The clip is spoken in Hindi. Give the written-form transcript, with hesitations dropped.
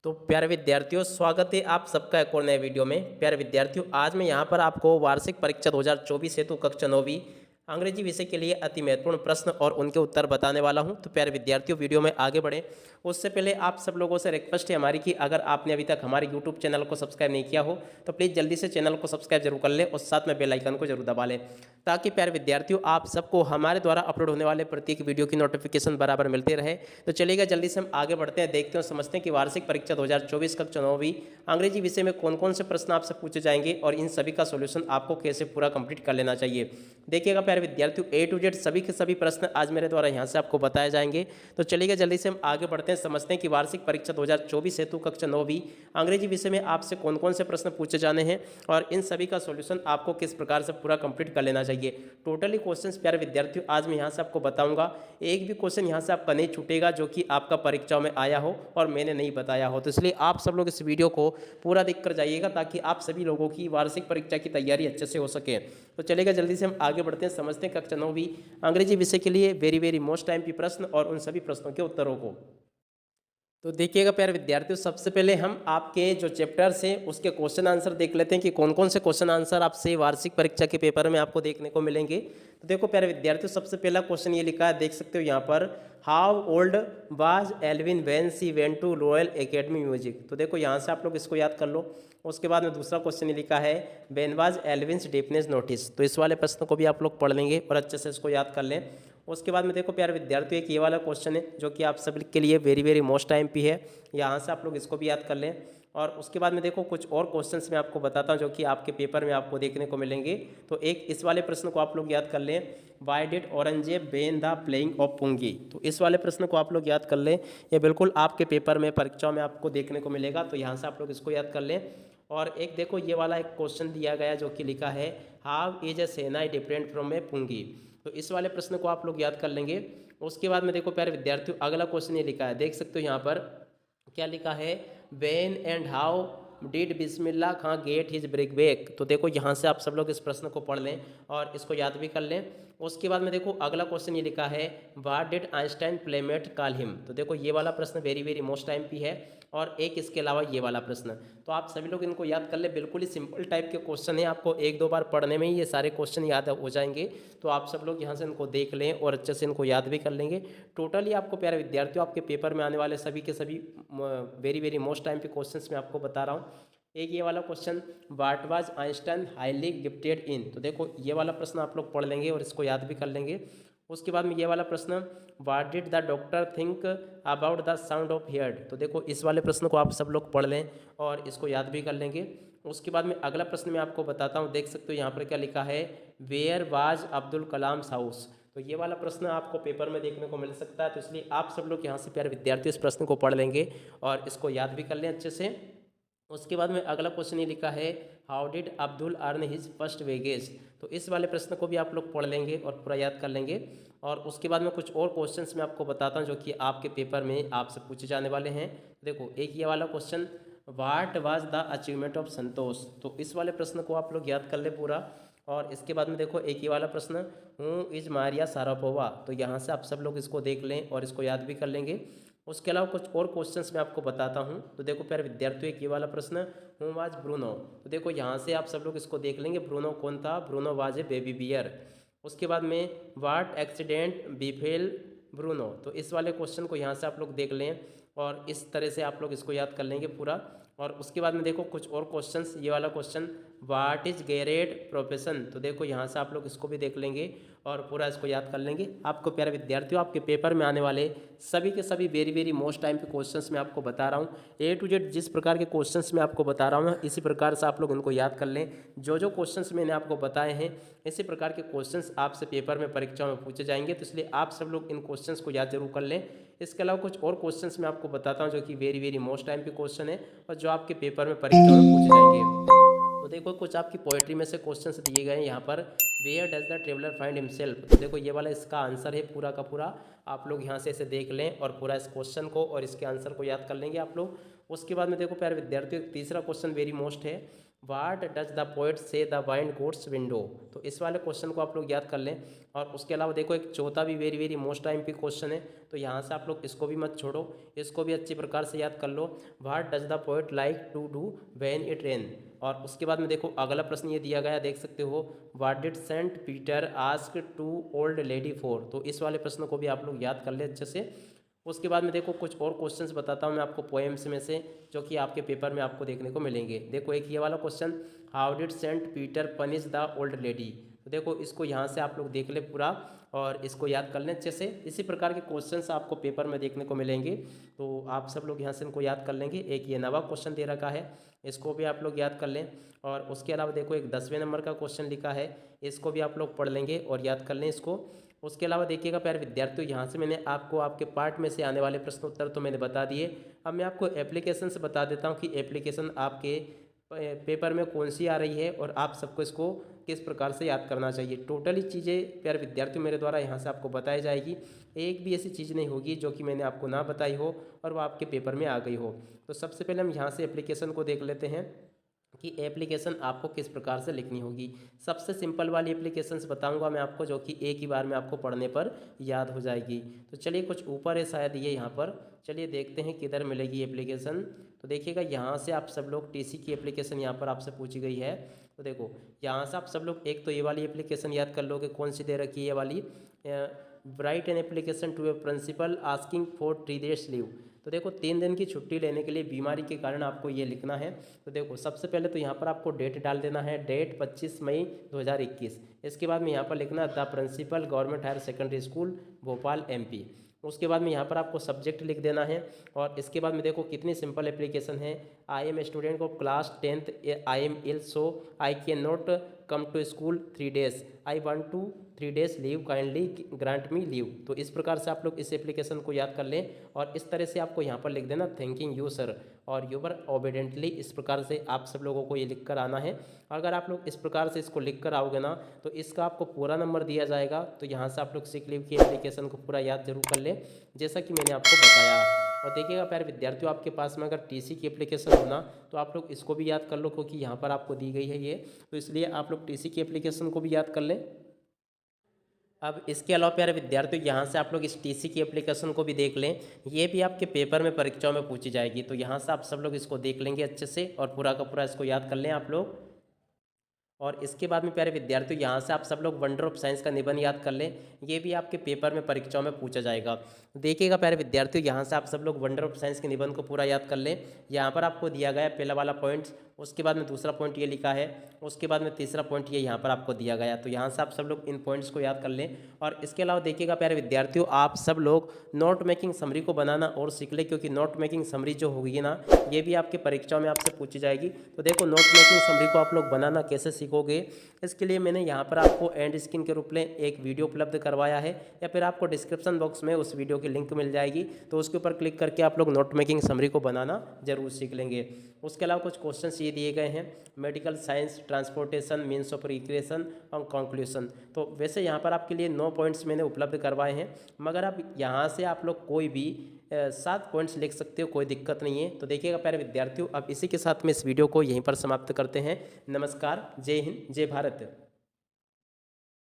तो प्यारे विद्यार्थियों, स्वागत है आप सबका एक और नए वीडियो में। प्यारे विद्यार्थियों, आज मैं यहाँ पर आपको वार्षिक परीक्षा 2024 हेतु कक्षा 9वीं अंग्रेजी विषय के लिए अति महत्वपूर्ण प्रश्न और उनके उत्तर बताने वाला हूँ। तो प्यारे विद्यार्थियों, वीडियो में आगे बढ़े उससे पहले आप सब लोगों से रिक्वेस्ट है हमारी कि अगर आपने अभी तक हमारे यूट्यूब चैनल को सब्सक्राइब नहीं किया हो तो प्लीज़ जल्दी से चैनल को सब्सक्राइब जरूर कर लें और साथ में बेल आइकन को जरूर दबा लें, ताकि प्यारे विद्यार्थियों आप सबको हमारे द्वारा अपलोड होने वाले प्रत्येक वीडियो की नोटिफिकेशन बराबर मिलते रहे। तो चलिएगा जल्दी से हम आगे बढ़ते हैं, देखते हैं, समझते हैं कि वार्षिक परीक्षा 2024 कक्षा 9वीं अंग्रेजी विषय में कौन कौन से प्रश्न आपसे पूछे जाएंगे और इन सभी का सॉल्यूशन आपको कैसे पूरा कंप्लीट कर लेना चाहिए। देखिएगा प्यारे विद्यार्थियों, ए टू जेड सभी के सभी प्रश्न आज मेरे द्वारा यहाँ से आपको बताए जाएंगे। तो चलिएगा जल्दी से हम आगे बढ़ते हैं, समझते हैं कि वार्षिक परीक्षा 2024 हेतु कक्षा 9वीं अंग्रेजी विषय में आपसे कौन कौन से प्रश्न पूछे जाने हैं और इन सभी का सॉल्यूशन आपको किस प्रकार से पूरा कंप्लीट कर लेना चाहिए। टोटली क्वेश्चंस प्यारे विद्यार्थियों आज मैं यहाँ से आपको बताऊंगा, एक भी क्वेश्चन यहाँ से आपका नहीं छूटेगा जो कि आपका परीक्षाओं में आया हो और मैंने नहीं बताया हो। तो इसलिए आप सब लोग इस वीडियो को पूरा देख कर जाइएगा ताकि आप सभी लोगों की वार्षिक परीक्षा की तैयारी अच्छे से हो सके। तो चलेगा जल्दी से हम आगे बढ़ते हैं, समझते हैं कक्षा 9वीं अंग्रेजी विषय के लिए वेरी वेरी मोस्ट टाइम की प्रश्न और उन सभी प्रश्नों के उत्तरों को। तो देखिएगा प्यारे विद्यार्थियों, सबसे पहले हम आपके जो चैप्टर्स हैं उसके क्वेश्चन आंसर देख लेते हैं कि कौन कौन से क्वेश्चन आंसर आपसे वार्षिक परीक्षा के पेपर में आपको देखने को मिलेंगे। तो देखो प्यारे विद्यार्थियों, सबसे पहला क्वेश्चन ये लिखा है, देख सकते हो यहाँ पर, how old was Alvin when she went to royal academy music. तो देखो यहाँ से आप लोग इसको याद कर लो। उसके बाद में दूसरा क्वेश्चन ये लिखा है, व्हेन वाज एल्विन्स डेफनेस नोटिस। तो इस वाले प्रश्न को भी आप लोग पढ़ लेंगे और अच्छे से इसको याद कर लें। उसके बाद में देखो प्यारे विद्यार्थियों, एक ये वाला क्वेश्चन है जो कि आप सभी के लिए वेरी वेरी मोस्ट टाइम पे है, यहाँ से आप लोग इसको भी याद कर लें। और उसके बाद में देखो कुछ और क्वेश्चंस मैं आपको बताता हूँ जो कि आपके पेपर में आपको देखने को मिलेंगे। तो एक इस वाले प्रश्न को आप लोग याद कर लें, why did Aurangzeb ban the playing of pungi. तो इस वाले प्रश्न को आप लोग याद कर लें, ये बिल्कुल आपके पेपर में परीक्षाओं में आपको देखने को मिलेगा। तो यहाँ से आप लोग इसको याद कर लें। और एक देखो ये वाला एक क्वेश्चन दिया गया जो कि लिखा है, how is a shehnai different from a pungi. तो इस वाले प्रश्न को आप लोग याद कर लेंगे। उसके बाद में देखो प्यारे विद्यार्थियों, अगला क्वेश्चन ये लिखा है, देख सकते हो यहाँ पर क्या लिखा है, when and how did Bismillah Khan get his break back. तो देखो यहाँ से आप सब लोग इस प्रश्न को पढ़ लें और इसको याद भी कर लें। उसके बाद में देखो अगला क्वेश्चन ये लिखा है, what did Einstein playmate call him. तो देखो ये वाला प्रश्न वेरी वेरी मोस्ट टाइम भी है। और एक इसके अलावा ये वाला प्रश्न, तो आप सभी लोग इनको याद कर ले, बिल्कुल ही सिंपल टाइप के क्वेश्चन है, आपको एक दो बार पढ़ने में ही ये सारे क्वेश्चन याद हो जाएंगे। तो आप सब लोग यहाँ से इनको देख लें और अच्छे से इनको याद भी कर लेंगे। टोटली आपको प्यारे विद्यार्थियों आपके पेपर में आने वाले सभी के सभी वेरी वेरी मोस्ट टाइम के क्वेश्चंस मैं आपको बता रहा हूँ। एक ये वाला question, what was Einstein highly gifted इन। तो देखो ये वाला प्रश्न आप लोग पढ़ लेंगे और इसको याद भी कर लेंगे। उसके बाद में ये वाला प्रश्न, what did the doctor think about the sound of hair. तो देखो इस वाले प्रश्न को आप सब लोग पढ़ लें और इसको याद भी कर लेंगे। उसके बाद में अगला प्रश्न मैं आपको बताता हूँ, देख सकते हो यहाँ पर क्या लिखा है, where was Abdul Kalam house. तो ये वाला प्रश्न आपको पेपर में देखने को मिल सकता है। तो इसलिए आप सब लोग यहाँ से प्यारे विद्यार्थी इस प्रश्न को पढ़ लेंगे और इसको याद भी कर लें अच्छे से। उसके बाद में अगला क्वेश्चन ये लिखा है, how did Abdul earn his first wages. तो इस वाले प्रश्न को भी आप लोग पढ़ लेंगे और पूरा याद कर लेंगे। और उसके बाद में कुछ और क्वेश्चंस मैं आपको बताता हूँ जो कि आपके पेपर में आपसे पूछे जाने वाले हैं। देखो एक ये वाला question, what was the achievement of Santosh. तो इस वाले प्रश्न को आप लोग याद कर ले पूरा। और इसके बाद में देखो एक ये वाला प्रश्न, हूँ इज मारिया सारापोवा। तो यहाँ से आप सब लोग इसको देख लें और इसको याद भी कर लेंगे। उसके अलावा कुछ और क्वेश्चंस मैं आपको बताता हूँ। तो देखो प्यारे विद्यार्थियों, एक ये वाला प्रश्न, हूँ वाज ब्रूनो। तो देखो यहाँ से आप सब लोग इसको देख लेंगे, ब्रूनो कौन था, Bruno was a baby bear. उसके बाद में व्हाट एक्सीडेंट बिफेल ब्रूनो। तो इस वाले क्वेश्चन को यहाँ से आप लोग देख लें और इस तरह से आप लोग इसको याद कर लेंगे पूरा। और उसके बाद में देखो कुछ और क्वेश्चंस, ये वाला question, what is Garrett profession. तो देखो यहाँ से आप लोग इसको भी देख लेंगे और पूरा इसको याद कर लेंगे। आपको प्यारे विद्यार्थियों आपके पेपर में आने वाले सभी के सभी वेरी वेरी मोस्ट टाइम के क्वेश्चंस मैं आपको बता रहा हूँ। ए टू जेड जिस प्रकार के क्वेश्चंस मैं आपको बता रहा हूँ इसी प्रकार से आप लोग उनको याद कर लें। जो जो क्वेश्चंस मैंने आपको बताए हैं इसी प्रकार के क्वेश्चंस आपसे पेपर में परीक्षा में पूछे जाएंगे। तो इसलिए आप सब लोग इन क्वेश्चंस को याद जरूर कर लें। इसके अलावा कुछ और क्वेश्चंस मैं आपको बताता हूँ जो कि वेरी वेरी मोस्ट टाइम के क्वेश्चन है और जो आपके पेपर में परीक्षा में पूछे जाएंगे। तो देखो कुछ आपकी पोएट्री में से क्वेश्चंस दिए गए हैं यहाँ पर, where does the traveller find himself. तो देखो ये वाला इसका आंसर है पूरा का पूरा। आप लोग यहाँ से इसे देख लें और पूरा इस क्वेश्चन को और इसके आंसर को याद कर लेंगे आप लोग। उसके बाद में देखो प्यारे विद्यार्थियों, तीसरा क्वेश्चन वेरी मोस्ट है, व्हाट डज द पोएट से द वाइंड गोड्स विंडो। तो इस वाले क्वेश्चन को आप लोग याद कर लें। और उसके अलावा देखो एक चौथा भी very very most time question है, तो यहाँ से आप लोग इसको भी मत छोड़ो, इसको भी अच्छी प्रकार से याद कर लो। What does the poet like to do when it rain. और उसके बाद में देखो अगला प्रश्न ये दिया गया है, देख सकते हो, what did saint Peter ask to old lady for. तो इस वाले प्रश्न को भी आप लोग याद कर ले अच्छे से। उसके बाद में देखो कुछ और क्वेश्चंस बताता हूँ मैं आपको पोएम्स में से, जो कि आपके पेपर में आपको देखने को मिलेंगे। देखो एक ये वाला question, how did saint Peter punish the old lady. तो देखो इसको यहाँ से आप लोग देख ले पूरा और इसको याद कर लें अच्छे से। इसी प्रकार के क्वेश्चंस आपको पेपर में देखने को मिलेंगे, तो आप सब लोग यहाँ से इनको याद कर लेंगे। एक ये नवा क्वेश्चन दे रखा है, इसको भी आप लोग याद कर लें। और उसके अलावा देखो एक 10वें नंबर का क्वेश्चन लिखा है, इसको भी आप लोग पढ़ लेंगे और याद कर लें इसको। उसके अलावा देखिएगा प्यारे विद्यार्थियों, यहाँ से मैंने आपको आपके पार्ट में से आने वाले प्रश्न उत्तर तो मैंने बता दिए। अब मैं आपको एप्लीकेशन से बता देता हूँ कि एप्लीकेशन आपके पेपर में कौन सी आ रही है और आप सबको इसको किस प्रकार से याद करना चाहिए। टोटली चीज़ें प्यारे विद्यार्थियों मेरे द्वारा यहाँ से आपको बताई जाएगी, एक भी ऐसी चीज़ नहीं होगी जो कि मैंने आपको ना बताई हो और वो आपके पेपर में आ गई हो। तो सबसे पहले हम यहाँ से एप्लीकेशन को देख लेते हैं कि एप्लीकेशन आपको किस प्रकार से लिखनी होगी। सबसे सिंपल वाली एप्लीकेशंस बताऊंगा मैं आपको, जो कि एक ही बार में आपको पढ़ने पर याद हो जाएगी। तो चलिए कुछ ऊपर है शायद ये यहाँ पर, चलिए देखते हैं किधर मिलेगी एप्लीकेशन। तो देखिएगा यहाँ से आप सब लोग टीसी की एप्लीकेशन यहाँ पर आपसे पूछी गई है। तो देखो यहाँ से आप सब लोग एक तो ये वाली एप्लीकेशन याद कर लोगे, कौन सी दे रखी है ये वाली, write an application to a principal asking for 3 days leave. तो देखो 3 दिन की छुट्टी लेने के लिए बीमारी के कारण आपको ये लिखना है। तो देखो सबसे पहले तो यहाँ पर आपको डेट डाल देना है, डेट 25 मई 2021। इसके बाद में यहाँ पर लिखना the principal government higher secondary school Bhopal MP। उसके बाद में यहाँ पर आपको सब्जेक्ट लिख देना है। और इसके बाद में देखो कितनी सिंपल एप्लीकेशन है, I am a student of class 10th, I am ill so I can not come to school 3 days, I want to 3 days leave, kindly grant me leave. तो इस प्रकार से आप लोग इस एप्लीकेशन को याद कर लें और इस तरह से आपको यहाँ पर लिख देना थैंकिंग यू सर और यू वर ओबीडेंटली। इस प्रकार से आप सब लोगों को ये लिख कर आना है। अगर आप लोग इस प्रकार से इसको लिख कर आओगे ना तो इसका आपको पूरा नंबर दिया जाएगा। तो यहाँ से आप लोग सिक लीव की एप्लीकेशन को पूरा याद जरूर कर लें, जैसा कि मैंने आपको बताया। और देखिएगा प्यारे विद्यार्थियों, आपके पास में अगर टीसी की एप्लीकेशन होना तो आप लोग इसको भी याद कर लो, क्योंकि यहाँ पर आपको दी गई है ये, तो इसलिए आप लोग टीसी की एप्लीकेशन को भी याद कर लें। अब इसके अलावा प्यारे विद्यार्थियों, यहाँ से आप लोग इस टीसी की एप्लीकेशन को भी देख लें, ये भी आपके पेपर में परीक्षाओं में पूछी जाएगी। तो यहाँ से आप सब लोग इसको देख लेंगे अच्छे से और पूरा का पूरा इसको याद कर लें आप लोग। और इसके बाद में प्यारे विद्यार्थियों, यहाँ से आप सब लोग वंडर ऑफ साइंस का निबंध याद कर लें, ये भी आपके पेपर में परीक्षाओं में पूछा जाएगा। देखिएगा प्यारे विद्यार्थियों, यहाँ से आप सब लोग वंडर ऑफ साइंस के निबंध को पूरा याद कर लें। यहाँ पर आपको दिया गया है पहला वाला पॉइंट, उसके बाद में दूसरा पॉइंट ये लिखा है, उसके बाद में तीसरा पॉइंट ये यहाँ पर आपको दिया गया। तो यहाँ से आप सब लोग इन पॉइंट्स को याद कर लें। और इसके अलावा देखिएगा प्यारे विद्यार्थियों, आप सब लोग नोट मेकिंग समरी को बनाना और सीख लें, क्योंकि नोट मेकिंग समरी जो होगी ना, ये भी आपके परीक्षाओं में आपसे पूछी जाएगी। तो देखो नोट मेकिंग समरी को आप लोग बनाना कैसे सीखोगे, इसके लिए मैंने यहाँ पर आपको एंड स्क्रीन के रूप में एक वीडियो उपलब्ध करवाया है, या फिर आपको डिस्क्रिप्शन बॉक्स में उस वीडियो की लिंक मिल जाएगी। तो उसके ऊपर क्लिक करके आप लोग नोट मेकिंग समरी को बनाना जरूर सीख लेंगे। उसके अलावा कुछ क्वेश्चंस ये दिए गए हैं, medical science, transportation, means of recreation और कंक्लूजन। तो वैसे यहाँ पर आपके लिए 9 पॉइंट्स मैंने उपलब्ध करवाए हैं, मगर अब यहाँ से आप लोग कोई भी 7 पॉइंट्स लिख सकते हो, कोई दिक्कत नहीं है। तो देखिएगा प्यारे विद्यार्थियों, अब इसी के साथ में इस वीडियो को यहीं पर समाप्त करते हैं। नमस्कार, जय हिंद, जय भारत।